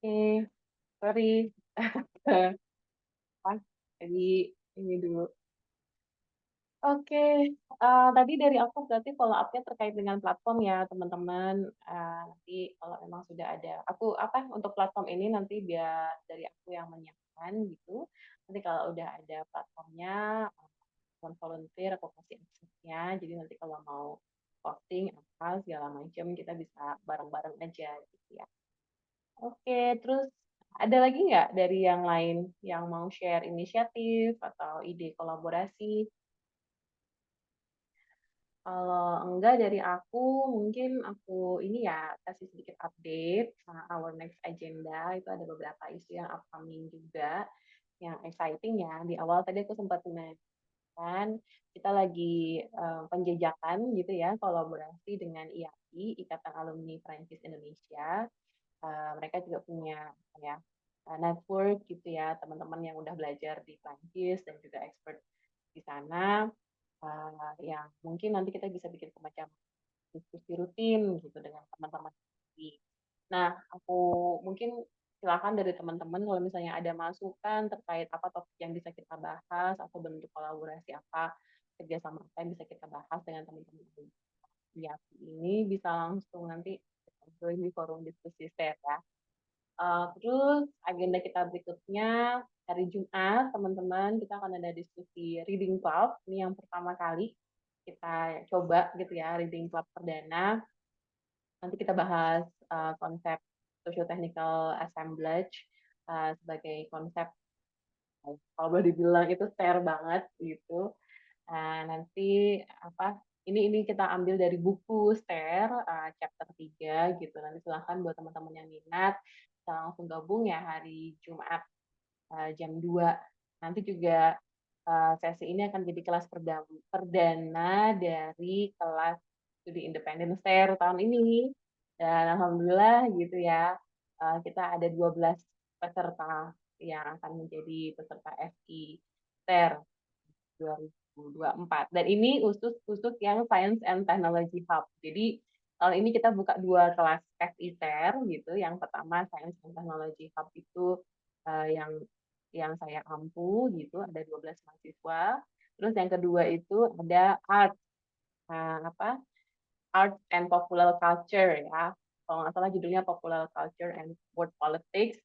Oke, sorry. Apa? Jadi ini dulu. Oke, tadi dari aku berarti follow up-nya terkait dengan platform ya teman-teman. Nanti kalau memang sudah ada, aku apa untuk platform ini nanti biar dari aku yang menyiapkan gitu. Nanti kalau udah ada platformnya, volunteer aku kasih aksesnya. Jadi nanti kalau mau posting apa segala macam kita bisa bareng-bareng aja gitu ya. Oke, terus ada lagi nggak dari yang lain yang mau share inisiatif atau ide kolaborasi? Kalau enggak dari aku, mungkin aku ini ya kasih sedikit update our next agenda. Itu ada beberapa isu yang upcoming juga, yang exciting ya. Di awal tadi aku sempat menanyakan, kita lagi penjajakan gitu ya, kolaborasi dengan IAPI, Ikatan Alumni Perancis Indonesia. Mereka juga punya ya network gitu ya, teman-teman yang udah belajar di Perancis dan juga expert di sana yang mungkin nanti kita bisa bikin semacam diskusi rutin gitu dengan teman-teman. Nah, aku mungkin silakan dari teman-teman kalau misalnya ada masukan terkait apa topik yang bisa kita bahas atau bentuk kolaborasi apa kerjasama apa yang bisa kita bahas dengan teman-teman di ini bisa langsung nanti join di forum diskusi STER ya. Terus agenda kita berikutnya hari Jumat, teman-teman, kita akan ada diskusi Reading Club. Ini yang pertama kali kita coba gitu ya, Reading Club perdana. Nanti kita bahas konsep socio-technical assemblage sebagai konsep kalau boleh dibilang itu STER banget gitu. Nanti apa ini kita ambil dari buku STER chapter 3 gitu. Nanti silahkan buat teman-teman yang minat bisa langsung gabung ya hari Jumat jam 2. Nanti juga sesi ini akan jadi kelas perdana dari kelas studi independen STER tahun ini. Dan alhamdulillah gitu ya, kita ada 12 peserta yang akan menjadi peserta FI STER 2024. Dan ini khusus yang Science and Technology Hub. Jadi tahun ini kita buka 2 kelas FITER gitu. Yang pertama Science and Technology Hub itu yang saya ampu gitu, ada 12 mahasiswa. Terus yang kedua itu ada apa? Art and Popular Culture ya. Kalau nggak salah judulnya Popular Culture and World Politics.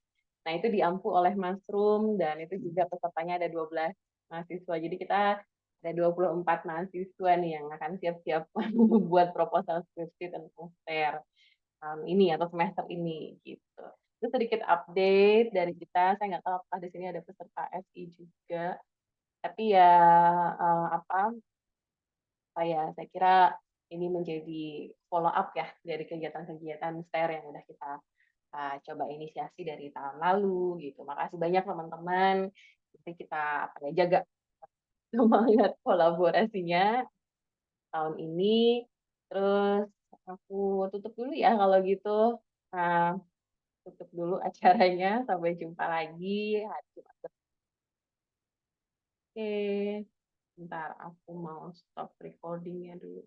Nah, itu diampu oleh Mushroom dan itu juga pesertanya ada 12 mahasiswa. Jadi kita ada 24 mahasiswa nih yang akan siap-siap buat proposal skripsi tentang STER ini atau semester ini gitu. Itu sedikit update dari kita. Saya nggak tahu apakah di sini ada peserta FI juga. Tapi ya apa saya kira ini menjadi follow up ya dari kegiatan-kegiatan STER yang udah kita coba inisiasi dari tahun lalu gitu. Makasih banyak teman-teman. Nanti kita jaga semangat kolaborasinya tahun ini. Terus aku tutup dulu ya kalau gitu. Nah, tutup dulu acaranya. Sampai jumpa lagi hari Jumat. Oke. Bentar, aku mau stop recordingnya dulu.